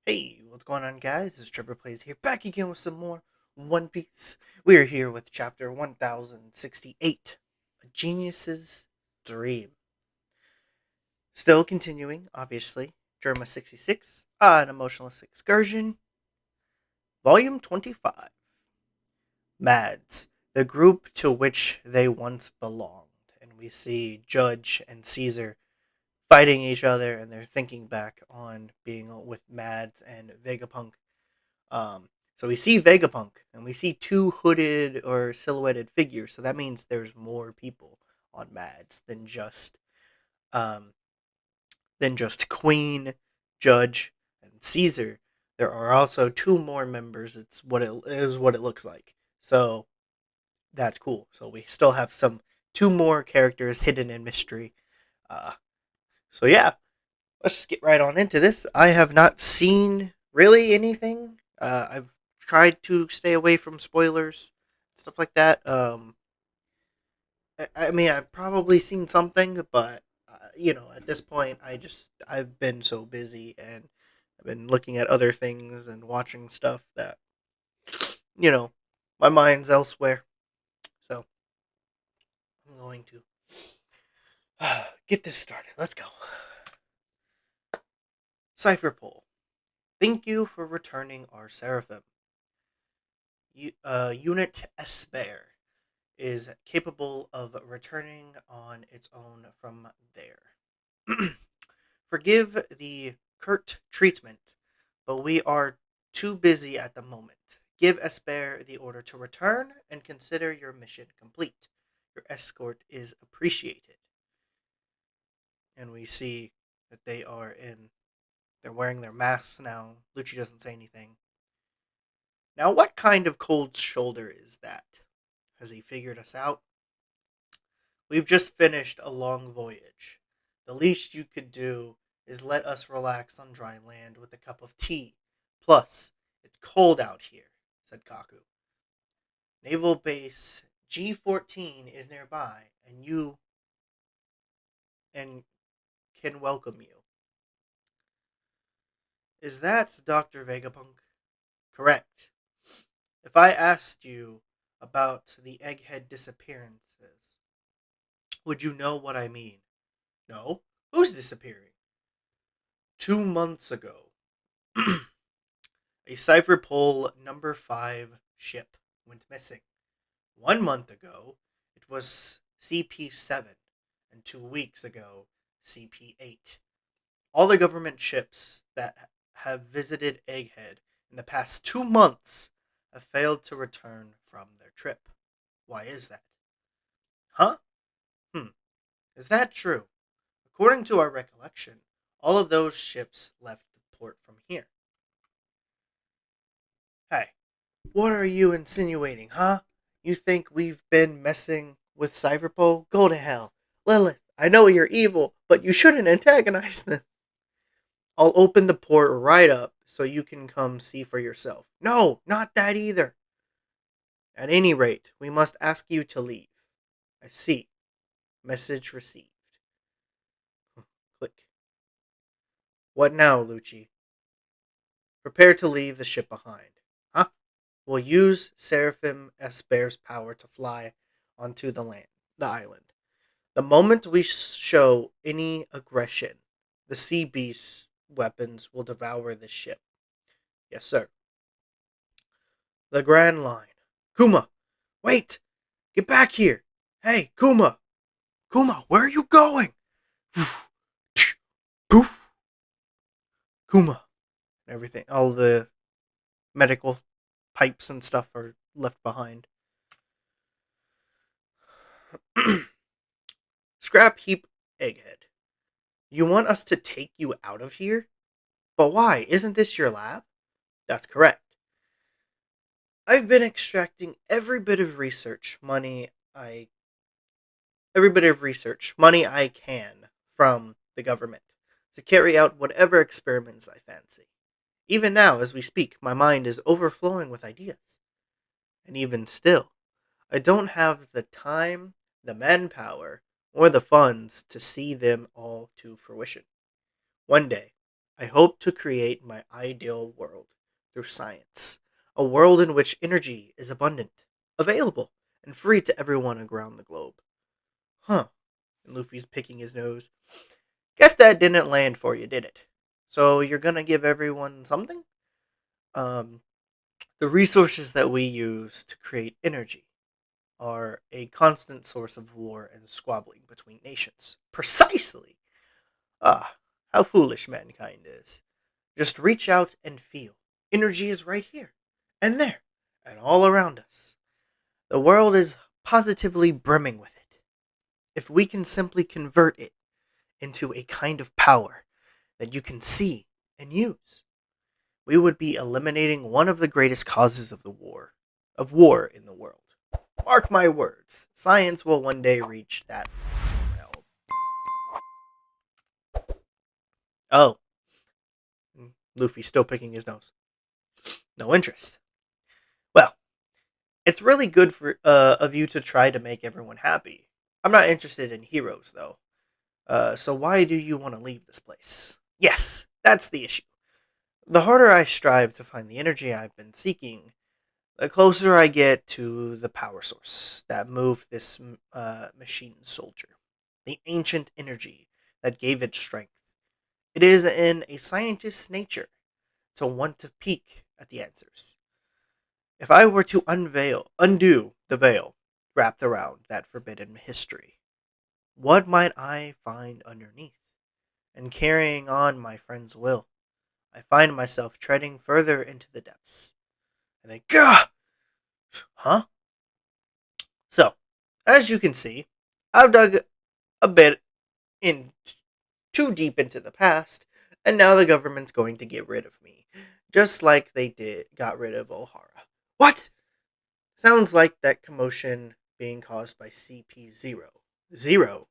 Hey, what's going on, guys? It's Trevor Plays here, back again with some more One Piece. We are here with chapter 1068, A Genius's Dream. Still continuing, obviously, Germa 66, An Emotionless Excursion, Volume 25. Mads, the group to which they once belonged. And we see Judge and Caesar fighting each other, and they're thinking back on being with Mads and Vegapunk. So we see Vegapunk and we see two hooded or silhouetted figures. So that means there's more people on Mads um, than just Queen, Judge, and Caesar. There are also two more members. It's what it is what it looks like. So that's cool. So we still have some two more characters hidden in mystery. Uh, so yeah, let's just get right on into this. I have not seen really anything. I've tried to stay away from spoilers, stuff like that. I mean, I've probably seen something, but at this point, I've been so busy and I've been looking at other things and watching stuff that you know my mind's elsewhere. So I'm going to get this started. Let's go. Cipher Pole. Thank you for returning our Seraphim. Unit Esper is capable of returning on its own from there. Forgive the curt treatment, but we are too busy at the moment. Give Esper the order to return and consider your mission complete. Your escort is appreciated. And we see that they're wearing their masks now. Lucci doesn't say anything. Now, what kind of cold shoulder is that? Has he figured us out? We've just finished a long voyage. The least you could do is let us relax on dry land with a cup of tea. Plus, it's cold out here, said Kaku. Naval base G14 is nearby, and can welcome you. Is that Dr. Vegapunk? Correct. If I asked you about the egghead disappearances, would you know what I mean? No? Who's disappearing? 2 months ago, a Cipher Pole number 5 ship went missing. 1 month ago, it was CP7, and 2 weeks ago, CP8. All the government ships that have visited Egghead in the past 2 months have failed to return from their trip. Why is that? Huh? Hmm. Is that true? According to our recollection, all of those ships left the port from here. Hey, what are you insinuating, huh? You think we've been messing with Cyberpole? Go to hell. Lilith, I know you're evil, but you shouldn't antagonize them. I'll open the port right up so you can come see for yourself. No, not that either. At any rate, we must ask you to leave. I see. Message received. Click. What now, Lucci? Prepare to leave the ship behind. Huh? We'll use Seraphim Esper's power to fly onto the island. The moment we show any aggression, the sea beast's weapons will devour the ship. Yes, sir. The Grand Line. Kuma! Wait! Get back here! Hey, Kuma! Kuma, where are you going? Poof! Kuma. Everything, all the medical pipes and stuff are left behind. Scrap heap egghead. You want us to take you out of here? But why? Isn't this your lab? That's correct. I've been extracting every bit of research money I can from the government to carry out whatever experiments I fancy. Even now, as we speak, my mind is overflowing with ideas. And even still, I don't have the time, the manpower, or the funds to see them all to fruition. One day, I hope to create my ideal world through science. A world in which energy is abundant, available, and free to everyone around the globe. Huh. And Luffy's picking his nose. Guess that didn't land for you, did it? So you're gonna give everyone something? Um, the resources that we use to create energy are a constant source of war and squabbling between nations. Precisely! Ah, how foolish mankind is. Just reach out and feel. Energy is right here, and there, and all around us. The world is positively brimming with it. If we can simply convert it into a kind of power that you can see and use, we would be eliminating one of the greatest causes of war in the world. Mark my words, science will one day reach that realm. Oh, Luffy's still picking his nose. No interest. Well, it's really good for of you to try to make everyone happy. I'm not interested in heroes, though. So why do you want to leave this place? Yes, that's the issue. The harder I strive to find the energy I've been seeking, the closer I get to the power source that moved this machine soldier. The ancient energy that gave it strength. It is in a scientist's nature to want to peek at the answers. If I were to undo the veil wrapped around that forbidden history, what might I find underneath? And carrying on my friend's will, I find myself treading further into the depths. And then, gah! Huh? So, as you can see, I've dug a bit in too deep into the past, and now the government's going to get rid of me, just like they got rid of O'Hara. What? Sounds like that commotion being caused by CP0. Zero.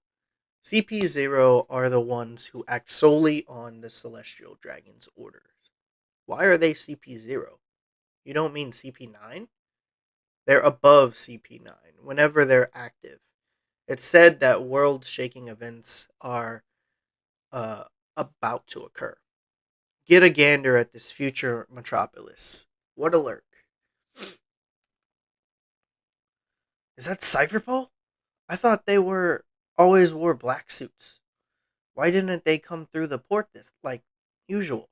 CP0 are the ones who act solely on the Celestial Dragon's orders. Why are they CP0? You don't mean CP9? They're above CP9 whenever they're active. It's said that world shaking events are uh, about to occur. Get a gander at this future metropolis. What a lurk. Is that Cypherpole? I thought they were always wore black suits. Why didn't they come through the port this like usual?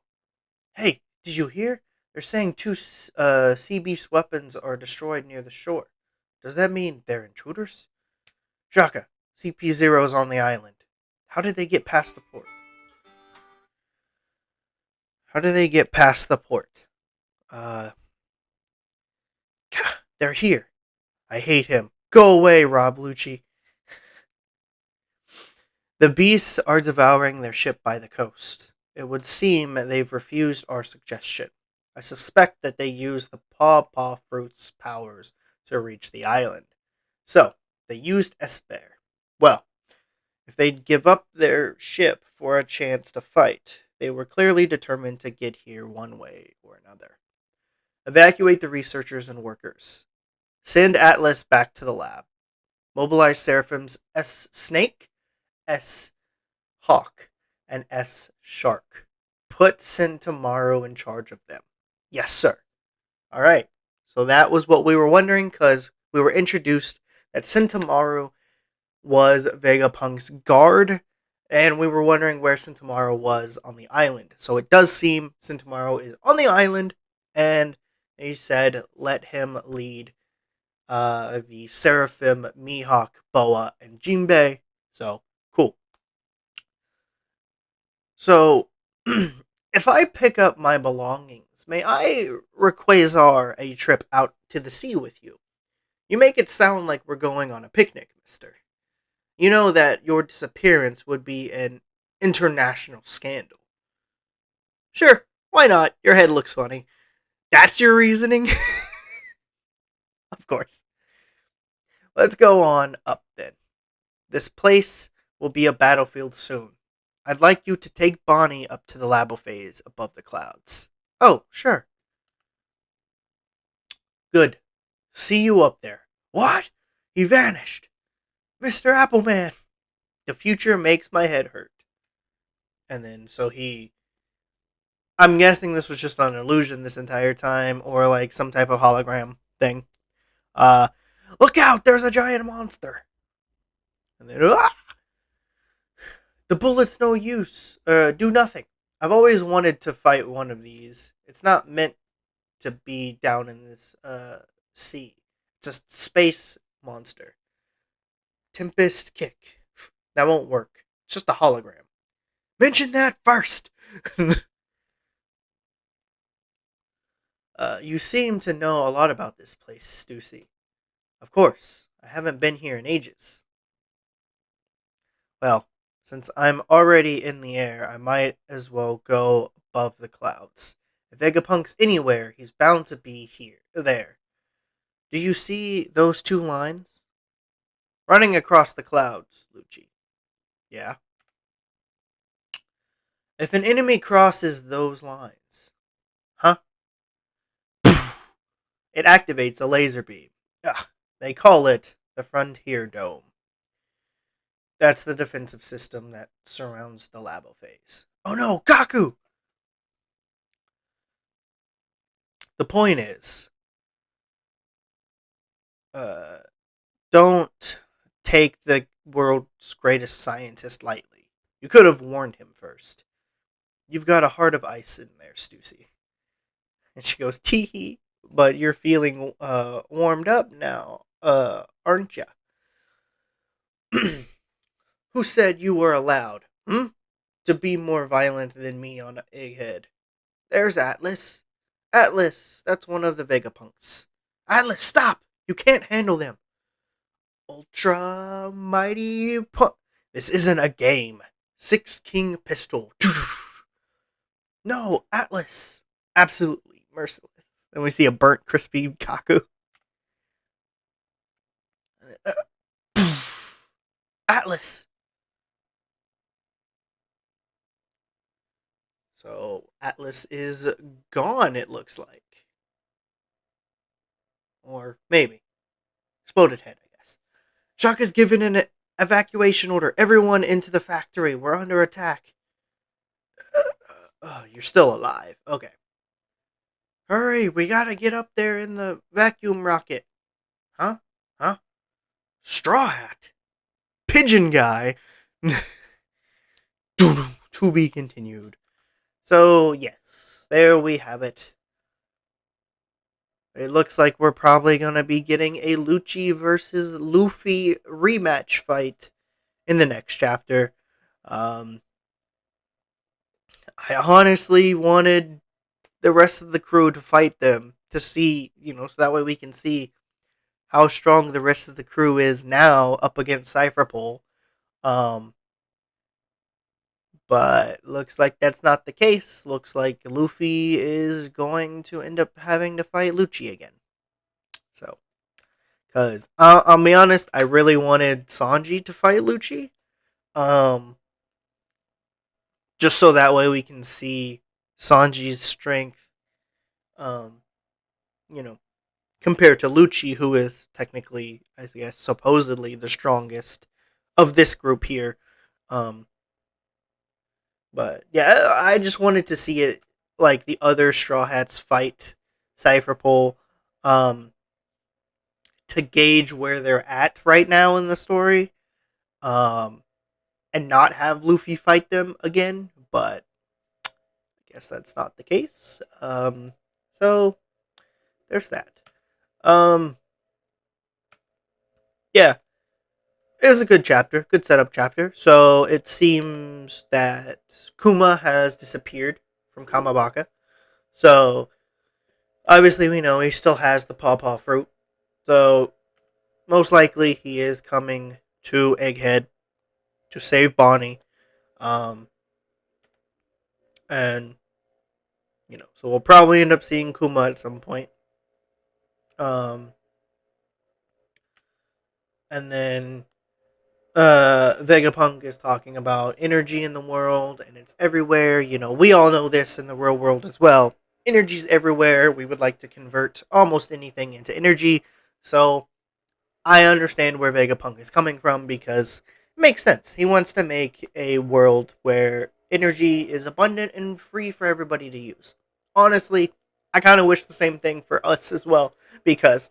Hey, did you hear? They're saying two sea beast weapons are destroyed near the shore. Does that mean they're intruders? Shaka, CP0 is on the island. How did they get past the port? How did they get past the port? Uh, they're here. I hate him. Go away, Rob Lucci. The beasts are devouring their ship by the coast. It would seem they've refused our suggestion. I suspect that they used the paw fruit's powers to reach the island. So, they used Esper. Well, if they'd give up their ship for a chance to fight, they were clearly determined to get here one way or another. Evacuate the researchers and workers. Send Atlas back to the lab. Mobilize Seraphim's S Snake, S Hawk, and S Shark. Put Tomorrow in charge of them. Yes, sir. All right. So that was what we were wondering because we were introduced that Tomorrow was Vegapunk's guard, and we were wondering where Tomorrow was on the island. So it does seem Tomorrow is on the island, and he said let him lead the Seraphim, Mihawk, Boa, and Jinbei. So, cool. So, if I pick up my belongings, may I requisar a trip out to the sea with you? You make it sound like we're going on a picnic, mister. You know that your disappearance would be an international scandal. Sure, why not? Your head looks funny. That's your reasoning? Of course. Let's go on up then. This place will be a battlefield soon. I'd like you to take Bonnie up to the labo phase above the clouds. Oh, sure. Good. See you up there. What? He vanished. Mr. Appleman. The future makes my head hurt. And then, so he I'm guessing this was just an illusion this entire time, or like some type of hologram thing. Uh, Look out! There's a giant monster. And then, the bullet's no use. Do nothing. I've always wanted to fight one of these. It's not meant to be down in this sea. It's a space monster. Tempest kick. That won't work. It's just a hologram. Mention that first. You seem to know a lot about this place, Stussy. Of course, I haven't been here in ages. Well, since I'm already in the air, I might as well go above the clouds. If Vegapunk's anywhere, he's bound to be here, there. Do you see those two lines? Running across the clouds, Lucci. Yeah. If an enemy crosses those lines, huh? It activates a laser beam. Ugh, they call it the Frontier Dome. That's the defensive system that surrounds the labo phase. Oh no, Gaku! The point is, uh, don't take the world's greatest scientist lightly. You could have warned him first. You've got a heart of ice in there, Stussy. And she goes, tee hee, but you're feeling warmed up now, aren't ya? Who said you were allowed, to be more violent than me on Egghead? There's Atlas. Atlas, that's one of the Vegapunks. Atlas, stop! You can't handle them. Ultra Mighty Punk. This isn't a game. Six King Pistol. No, Atlas. Absolutely merciless. Then we see a burnt, crispy Kaku. Atlas. So Atlas is gone, it looks like. Or maybe. Exploded head, I guess. Shock has given an evacuation order. Everyone into the factory. We're under attack. You're still alive. Okay. Hurry, we gotta get up there in the vacuum rocket. Huh? Huh? Straw Hat? Pigeon Guy? To be continued. So, yes, there we have it. It looks like we're probably going to be getting a Lucci versus Luffy rematch fight in the next chapter. I honestly wanted the rest of the crew to fight them to see, so that way we can see how strong the rest of the crew is now up against Cypherpole. But looks like that's not the case. Looks like Luffy is going to end up having to fight Lucci again. So, because I'll be honest, I really wanted Sanji to fight Lucci. Um, just so that way we can see Sanji's strength. Um, you know, compared to Lucci, who is technically, I guess, supposedly the strongest of this group here. Um, but yeah, I just wanted to see it like the other Straw Hats fight Cypherpole, to gauge where they're at right now in the story, um, and not have Luffy fight them again. But I guess that's not the case. So there's that. Um, yeah, it was a good chapter, good setup chapter. So it seems that Kuma has disappeared from Kamabaka. So obviously we know he still has the pawpaw fruit. So most likely he is coming to Egghead to save Bonnie. Um, and so we'll probably end up seeing Kuma at some point. Um, and then Vegapunk is talking about energy in the world, and it's everywhere. We all know this in the real world as well. Energy's everywhere. We would like to convert almost anything into energy. So I understand where Vegapunk is coming from because it makes sense. He wants to make a world where energy is abundant and free for everybody to use. Honestly, I kind of wish the same thing for us as well, because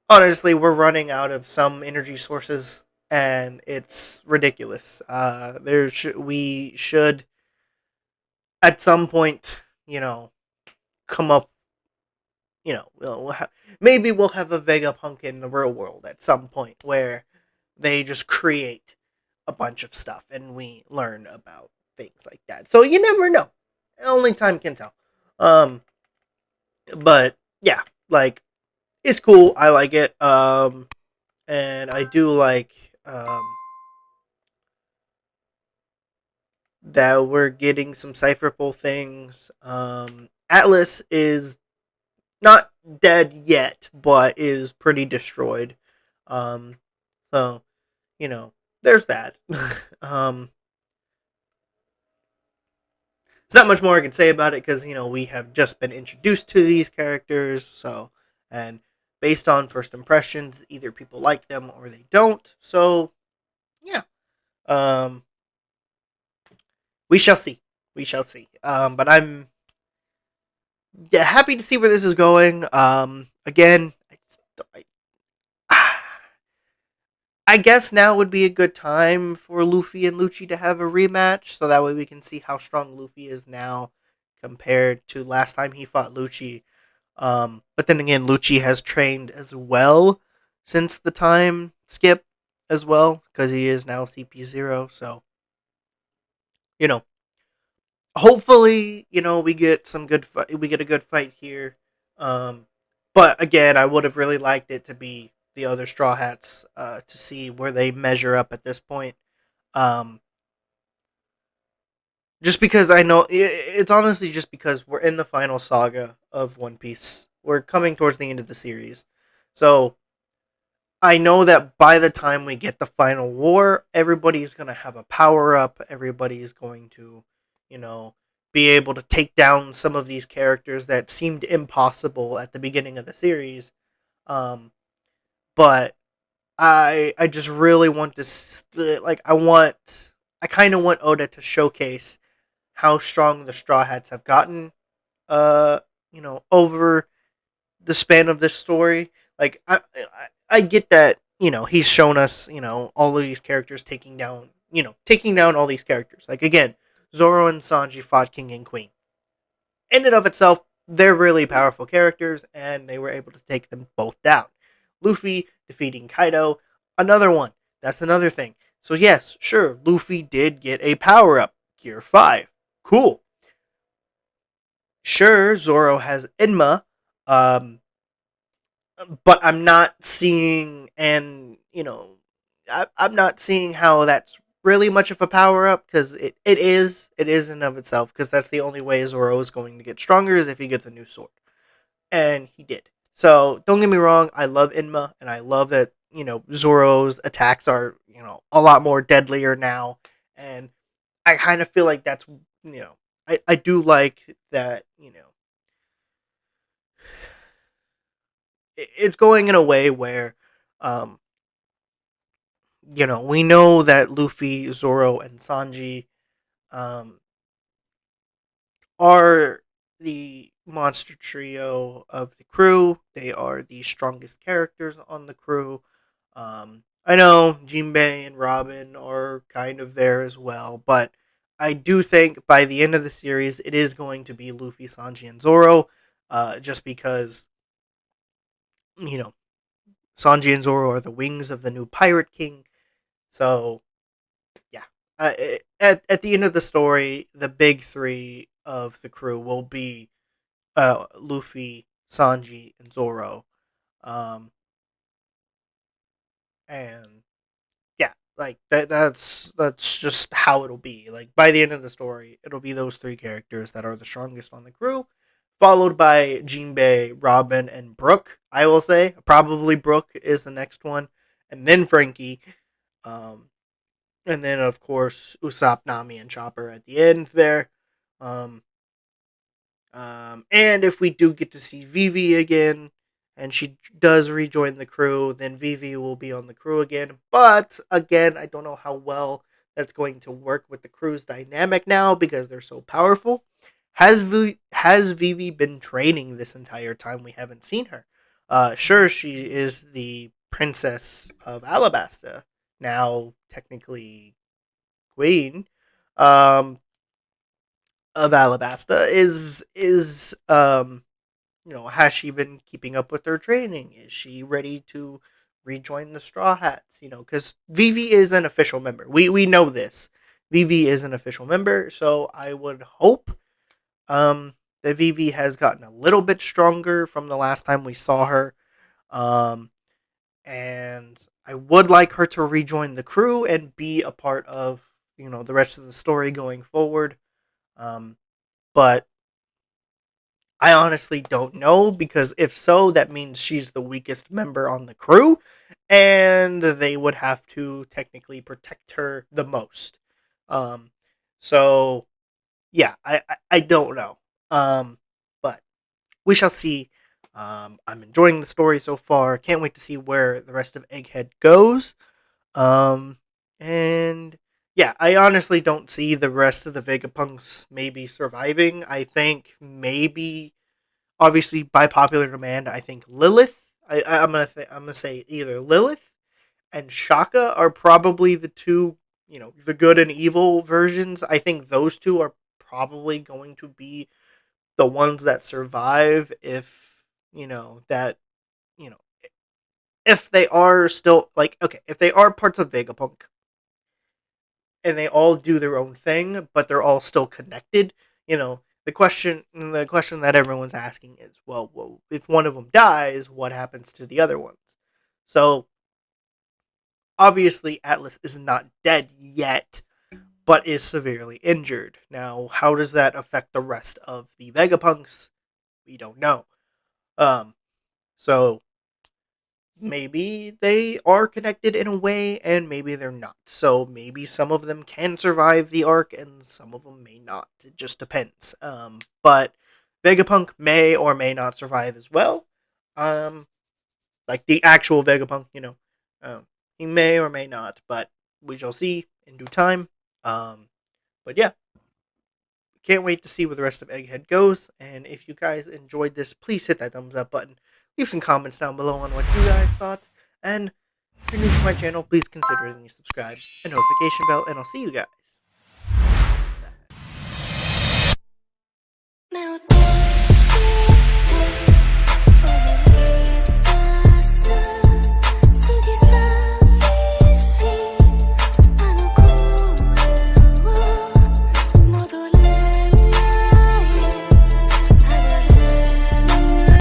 honestly, we're running out of some energy sources, and it's ridiculous. We should at some point, come up. Maybe we'll have a Vegapunk in the real world at some point where they just create a bunch of stuff and we learn about things like that. So you never know. Only time can tell. Um, but yeah, like it's cool. I like it. And I do like that we're getting some cipherable things. Atlas is not dead yet, but is pretty destroyed. Um, so you know, there's that. um, There's not much more I can say about it because we have just been introduced to these characters. So, and based on first impressions, either people like them or they don't. So, yeah, um, we shall see. We shall see. But I'm, yeah, happy to see where this is going. Again, I guess now would be a good time for Luffy and Lucci to have a rematch, so that way we can see how strong Luffy is now compared to last time he fought Lucci. But then again, Lucci has trained as well since the time skip as well, because he is now CP0. So, you know, hopefully, we get we get a good fight here. Um, but again, I would have really liked it to be the other Straw Hats to see where they measure up at this point. Um, just because I know it's honestly just because we're in the final saga of One Piece. We're coming towards the end of the series. So I know that by the time we get the final war, everybody's going to have a power up. Everybody's going to, you know, be able to take down some of these characters that seemed impossible at the beginning of the series. Um, but I just really want to I kind of want Oda to showcase how strong the Straw Hats have gotten over the span of this story. Like I get that he's shown us all of these characters taking down all these characters. Like again, Zoro and Sanji fought King and Queen. In and of itself, they're really powerful characters, and they were able to take them both down. Luffy defeating Kaido, another one. That's another thing. So yes, sure, Luffy did get a power up, Gear 5. Cool. Sure, Zoro has Enma, um, but I'm not seeing, I'm not seeing how that's really much of a power up because it is in of itself because that's the only way Zoro is going to get stronger is if he gets a new sword, and he did. So don't get me wrong, I love Inma and I love that Zoro's attacks are a lot more deadlier now, and I kind of feel like that's I do like that it's going in a way where um we know that Luffy, Zoro, and Sanji um, are the monster trio of the crew. They are the strongest characters on the crew. I know Jinbei and Robin are kind of there as well, but I do think by the end of the series, it is going to be Luffy, Sanji, and Zoro, just because, you know, Sanji and Zoro are the wings of the new Pirate King. So yeah. At the end of the story, the big three of the crew will be Luffy, Sanji, and Zoro. Um, and yeah, like that's just how it'll be. Like by the end of the story, it'll be those three characters that are the strongest on the crew, followed by Jinbei, Robin, and Brooke. I will say probably Brooke is the next one, and then Frankie. Um, and then of course Usopp, Nami, and Chopper at the end there. Um, and if we do get to see Vivi again, and she does rejoin the crew, then Vivi will be on the crew again. But again, I don't know how well that's going to work with the crew's dynamic now because they're so powerful. Has Vivi been training this entire time we haven't seen her? Sure, she is the princess of Alabasta, now technically queen um, of Alabasta. Has she been keeping up with her training? Is she ready to rejoin the Straw Hats? Because Vivi is an official member. We know this. Vivi is an official member, so I would hope that Vivi has gotten a little bit stronger from the last time we saw her. Um, and I would like her to rejoin the crew and be a part of the rest of the story going forward. But I honestly don't know because if so, that means she's the weakest member on the crew, and they would have to technically protect her the most. Um, so yeah, I don't know. But we shall see. I'm enjoying the story so far. Can't wait to see where the rest of Egghead goes. Um, and yeah, I honestly don't see the rest of the Vegapunks maybe surviving. I think maybe, obviously by popular demand, I think Lilith. I'm gonna say either Lilith and Shaka are probably the two, the good and evil versions. I think those two are probably going to be the ones that survive if that you know if they are still like okay if they are parts of Vegapunk and they all do their own thing but they're all still connected. The question that everyone's asking is, well, if one of them dies, what happens to the other ones? So obviously Atlas is not dead yet, but is severely injured. Now, how does that affect the rest of the Vegapunks? We don't know. um so maybe they are connected in a way and maybe they're not. So maybe some of them can survive the arc and some of them may not. It just depends. But Vegapunk may or may not survive as well. Um, like the actual Vegapunk, he may or may not, but we shall see in due time. But yeah, can't wait to see where the rest of Egghead goes. And if you guys enjoyed this, please hit that thumbs up button. Leave some comments down below on what you guys thought. And if you're new to my channel, please consider hitting the subscribe and notification bell. And I'll see you guys